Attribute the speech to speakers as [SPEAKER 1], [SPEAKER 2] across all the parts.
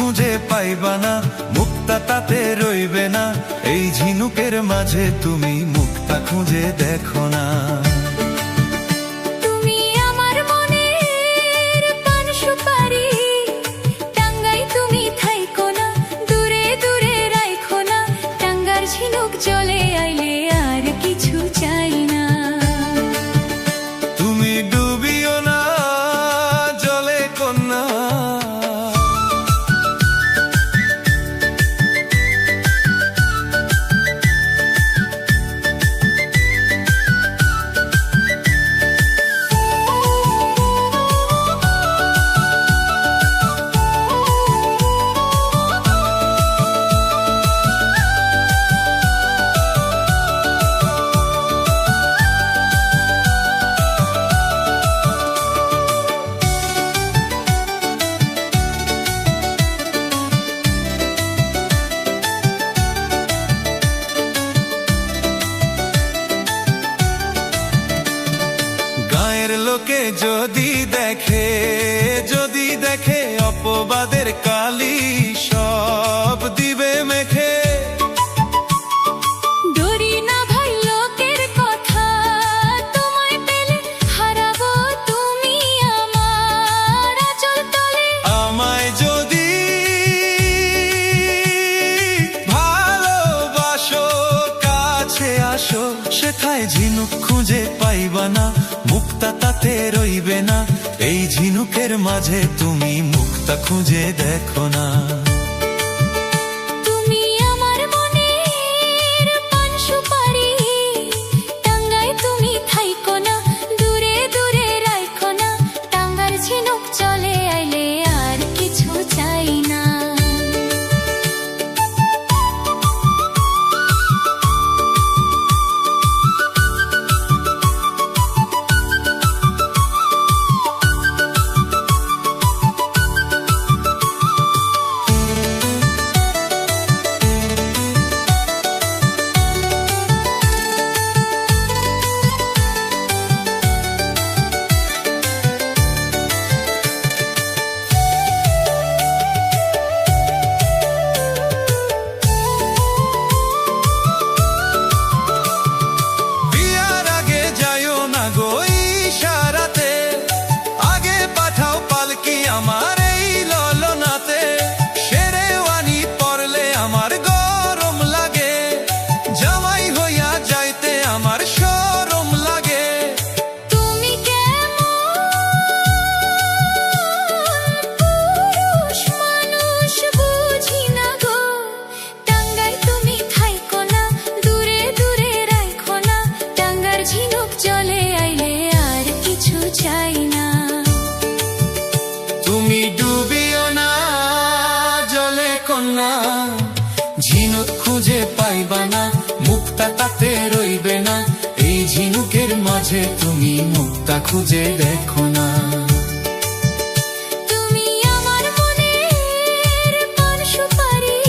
[SPEAKER 1] খুঁজে পাইবা না, মুক্তা তাতে রইবে না। এই ঝিনুকের মাঝে তুমি মুক্তা খুঁজে দেখো না।
[SPEAKER 2] চলে আইলে আর কিছু চাই না।
[SPEAKER 1] তুমি ডুবিও না জলে কন্যা, লোকে যদি দেখে অপবাদের কালি সব দিবে মেখে।
[SPEAKER 2] ডরি না ভাই লোকের কথা, তোমায় পেলে হারাবো তুমি আমার আঁচল তলে।
[SPEAKER 1] আমায় যদি ভালোবাসো কাছে আসো, সেথায় ঝিনুক খুঁজে পাইবা না, মুক্তা তাতে রইবে না। এই ঝিনুকের মাঝে তুমি মুক্তা খুঁজে দেখো না।
[SPEAKER 2] তুমি আমার মনের পান সুপারি, টাঙ্গায় তুমি থাইকো না, দূরে দূরে রাইখো না। টাঙ্গার ঝিনুক চলে আইলে আর কিছু চাই না।
[SPEAKER 1] আমার এই ললনাতে শেরওয়ানি পরলে আমার গরম লাগে, জামাই হইয়া যাইতে আমার শরম লাগে।
[SPEAKER 2] তুমি পুরুষ মানুষ বুঝি না গো, টাঙ্গায় তুমি থাইকো না, দূরে দূরে রাইখো না। টাঙ্গার ঝিনুক চলে আইলে আর কিছু চাই না।
[SPEAKER 1] তুমি ডুবিও না জলে কন্যা, ঝিনুক খুঁজে পাইবা না, মুক্তা তাতে রইবে না। এই ঝিনুকের মাঝে তুমি মুক্তা খুঁজে দেখো না।
[SPEAKER 2] তুমি আমার মনের পান সুপারি,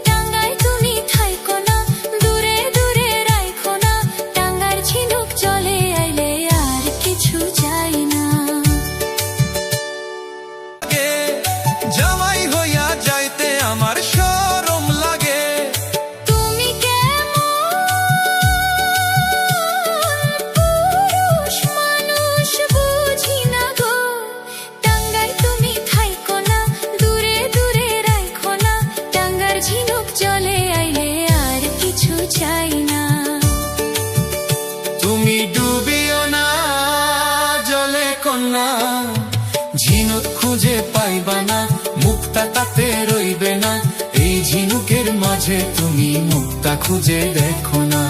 [SPEAKER 2] টাঙ্গায় তুমি থাইকো না, দূরে দূরে রাইখো না। টাঙ্গার ঝিনুক চলে আইলে আর কিছু চাই না।
[SPEAKER 1] জামাই হইয়া যাইতে আমার শরম লাগে।
[SPEAKER 2] তুমি পুরুষ মানুষ বুঝি না গো, টাঙ্গায় তুমি থাইকো না, দূরে দূরে রাইখো না। টাঙ্গার ঝিনুক চলে আইলে আর কিছু চাই না।
[SPEAKER 1] তুমি ডুবিও না জলে কন্যা, ঝিনুক খুঁজে পাইবা না, মুক্তা তাতে রইবে না। এই ঝিনুকের মাঝে তুমি মুক্তা খুঁজে দেখো না।